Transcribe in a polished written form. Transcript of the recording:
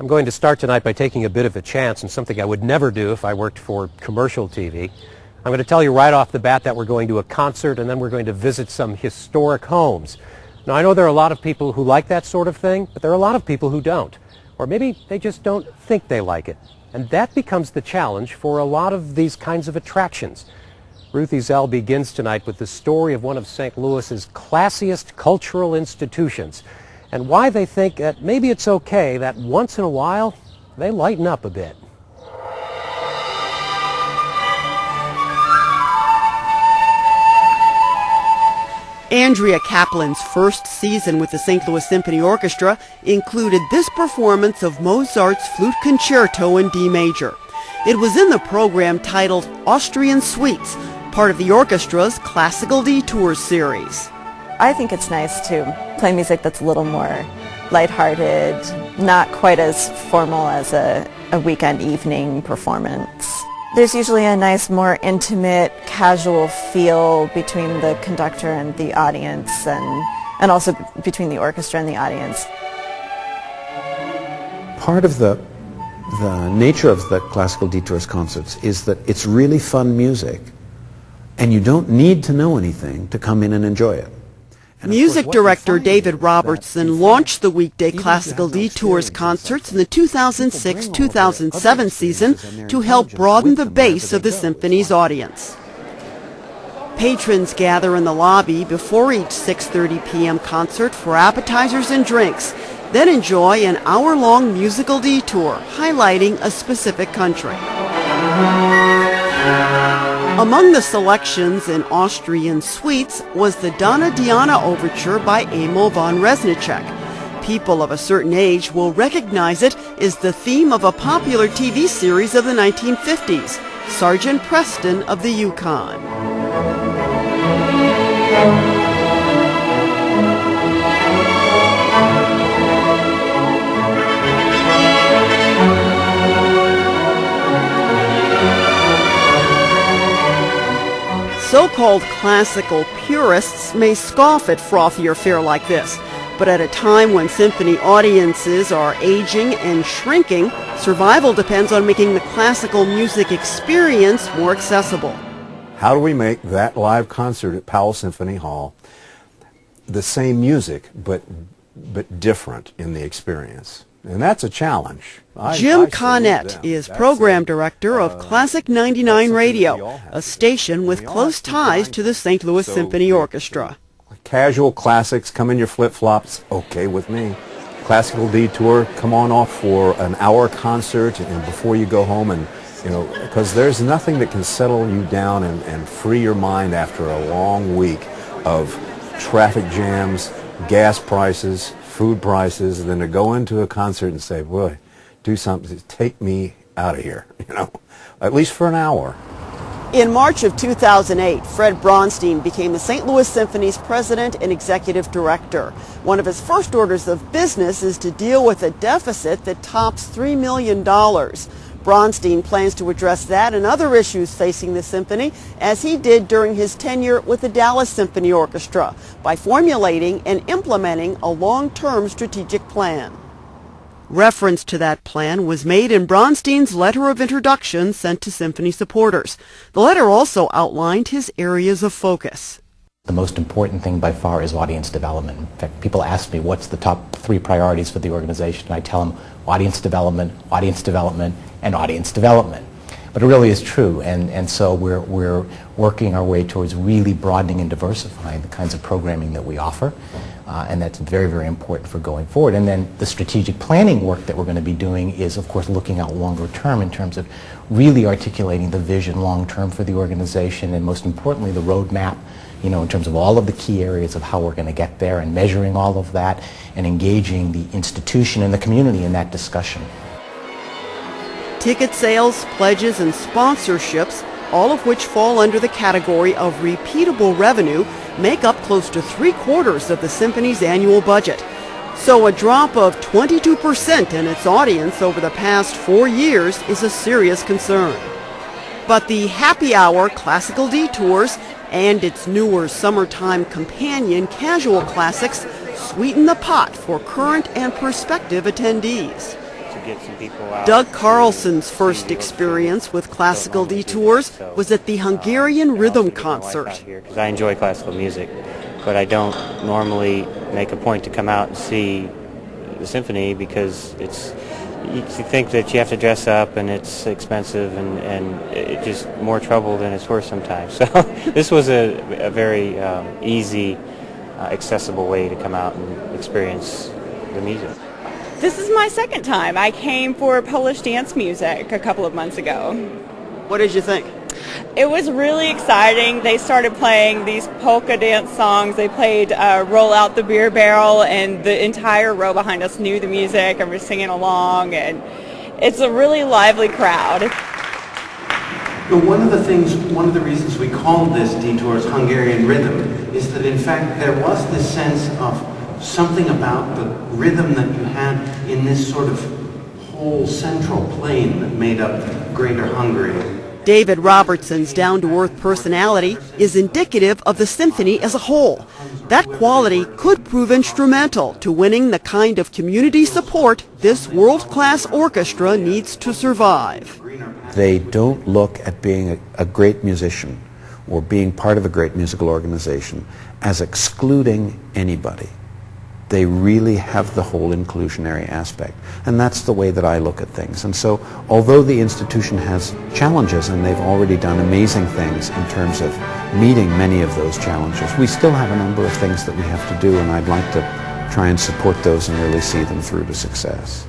I'm going to start tonight by taking a bit of a chance and something I would never do if I worked for commercial TV. I'm going to tell you right off the bat that we're going to a concert and then we're going to visit some historic homes. Now, I know there are a lot of people who like that sort of thing, but there are a lot of people who don't. Or maybe they just don't think they like it. And that becomes the challenge for a lot of these kinds of attractions. Ruth Ezell begins tonight with the story of one of St. Louis's classiest cultural institutions and why they think that maybe it's okay that once in a while they lighten up a bit. Andrea Kaplan's first season with the St. Louis Symphony Orchestra included this performance of Mozart's Flute Concerto in D major. It was in the program titled Austrian Suites, part of the orchestra's Classical Detours series. I think it's nice to play music that's a little more lighthearted, not quite as formal as a weekend evening performance. There's usually a nice, more intimate, casual feel between the conductor and the audience, and also between the orchestra and the audience. Part of the nature of the Classical Detours concerts is that it's really fun music, and you don't need to know anything to come in and enjoy it. Music director David Robertson launched the weekday Classical Detours concerts in the 2006-2007 season to help broaden the base of the symphony's audience. Patrons gather in the lobby before each 6:30 p.m. concert for appetizers and drinks, then enjoy an hour-long musical detour highlighting a specific country. Among the selections in Austrian Suites was the Donna Diana Overture by Emil von Reznicek. People of a certain age will recognize it as the theme of a popular TV series of the 1950s, Sergeant Preston of the Yukon. So-called classical purists may scoff at frothier fare like this, but at a time when symphony audiences are aging and shrinking, survival depends on making the classical music experience more accessible. How do we make that live concert at Powell Symphony Hall the same music, but different in the experience? And that's a challenge. Jim Connett is program director of Classic 99 Radio, a station with close ties to the St. Louis Symphony Orchestra. Casual classics, come in your flip-flops, okay with me. Classical Detour, come on off for an hour concert and before you go home, and because there's nothing that can settle you down and free your mind after a long week of traffic jams, gas prices, food prices, and then to go into a concert and say, boy, do something, take me out of here, at least for an hour. In March of 2008, Fred Bronstein became the St. Louis Symphony's president and executive director. One of his first orders of business is to deal with a deficit that tops $3 million. Bronstein plans to address that and other issues facing the symphony, as he did during his tenure with the Dallas Symphony Orchestra, by formulating and implementing a long-term strategic plan. Reference to that plan was made in Bronstein's letter of introduction sent to symphony supporters. The letter also outlined his areas of focus. The most important thing by far is audience development. In fact, people ask me what's the top 3 priorities for the organization, and I tell them audience development, and audience development. But it really is true, and so we're working our way towards really broadening and diversifying the kinds of programming that we offer, and that's very, very important for going forward. And then the strategic planning work that we're going to be doing is, of course, looking out longer term in terms of really articulating the vision long term for the organization, and most importantly, the roadmap, in terms of all of the key areas of how we're going to get there, and measuring all of that, and engaging the institution and the community in that discussion. Ticket sales, pledges, and sponsorships, all of which fall under the category of repeatable revenue, make up close to 3/4 of the symphony's annual budget. So a drop of 22% in its audience over the past 4 years is a serious concern. But the Happy Hour Classical Detours and its newer summertime companion Casual Classics sweeten the pot for current and prospective attendees. get some people out. Doug Carlson's first experience with classical detours was at the Hungarian Rhythm Concert. Because I enjoy classical music, but I don't normally make a point to come out and see the symphony because you think that you have to dress up and it's expensive and it's just more trouble than it's worth sometimes. So this was a very easy, accessible way to come out and experience the music. This is my second time. I came for Polish dance music a couple of months ago. What did you think? It was really exciting. They started playing these polka dance songs. They played Roll Out the Beer Barrel, and the entire row behind us knew the music and were singing along, and it's a really lively crowd. One of the reasons we called this Detours Hungarian Rhythm is that in fact there was this sense of something about the rhythm that you had in this sort of whole central plain that made up Greater Hungary. David Robertson's down-to-earth personality is indicative of the symphony as a whole. That quality could prove instrumental to winning the kind of community support this world-class orchestra needs to survive. They don't look at being a great musician or being part of a great musical organization as excluding anybody. They really have the whole inclusionary aspect. And that's the way that I look at things. And so, although the institution has challenges, and they've already done amazing things in terms of meeting many of those challenges, we still have a number of things that we have to do, and I'd like to try and support those and really see them through to success.